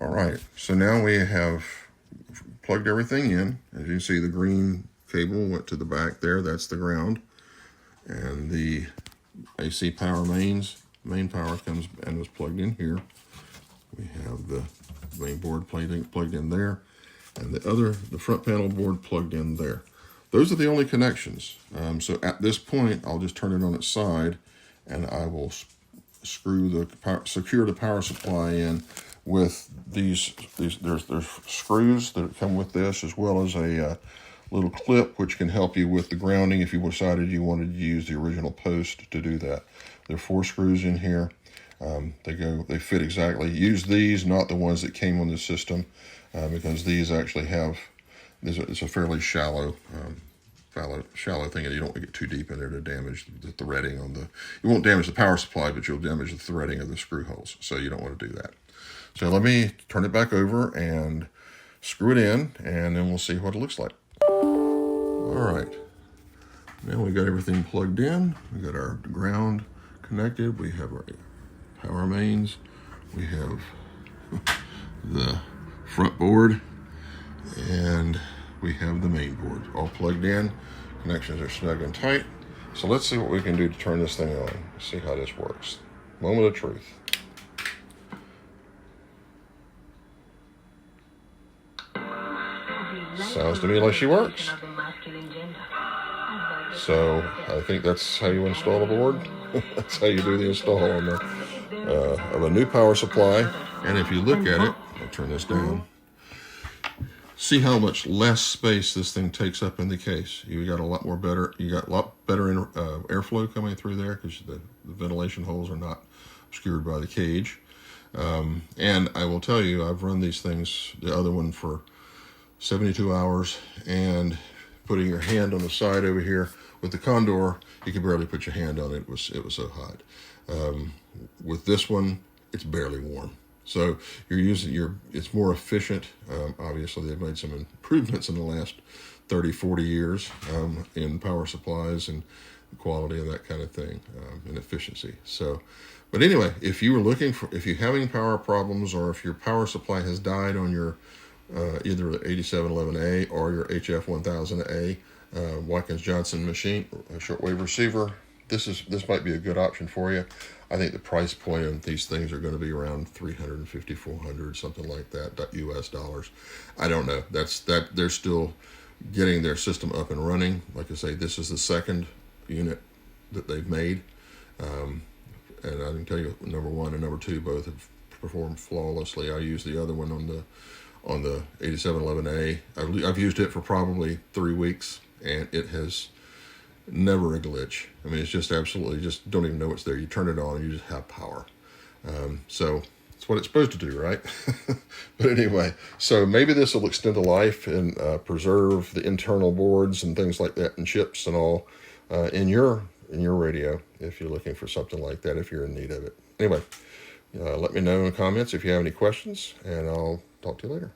All right, so now we have plugged everything in. As you can see, the green cable went to the back there. That's the ground. And the AC power main power comes and was plugged in here. We have the main board plugged in there, and the front panel board plugged in there. Those are the only connections. So at this point, I'll just turn it on its side, and I will secure the power supply in with these. There's screws that come with this, as well as a little clip which can help you with the grounding if you decided you wanted to use the original post to do that. There are 4 screws in here. They fit exactly. Use these, not the ones that came on the system, because these actually have. It's a fairly shallow thing, and you don't want to get too deep in there to damage the threading on the. You won't damage the power supply, but you'll damage the threading of the screw holes. So you don't want to do that. So let me turn it back over and screw it in, and then we'll see what it looks like. All right. Now we got everything plugged in. We got our ground connected. We have our power mains. We have the front board, and we have the main board all plugged in. Connections are snug and tight. So let's see what we can do to turn this thing on. See how this works. Moment of truth. Sounds to me like she works. So I think that's how you install a board. That's how you do the install on of a new power supply. And if you look at it, I'll turn this down. See how much less space this thing takes up in the case. You got a lot better airflow coming through there, because the ventilation holes are not obscured by the cage. And I will tell you, I've run these things, the other one for 72 hours, and putting your hand on the side over here with the Condor, you could barely put your hand on it. It was so hot. With this one, it's barely warm. So it's more efficient. Obviously, they've made some improvements in the last 30, 40 years in power supplies and quality and that kind of thing, and efficiency. So, but anyway, if you're having power problems, or if your power supply has died on your either the 8711A or your HF1000A Watkins Johnson machine, a shortwave receiver, this might be a good option for you. I think the price point of these things are going to be around $350, $400, something like that, US dollars. I don't know. They're still getting their system up and running. Like I say, this is the second unit that they've made, and I can tell you, number 1 and number 2 both have performed flawlessly. I use the other one on the 8711A. I've used it for probably 3 weeks, and it has never a glitch. I mean, it's just absolutely, just don't even know it's there. You turn it on and you just have power. So it's what it's supposed to do, right? But anyway, so maybe this will extend the life and preserve the internal boards and things like that, and chips and all in your radio, if you're looking for something like that, if you're in need of it. Anyway, let me know in the comments if you have any questions, and I'll talk to you later.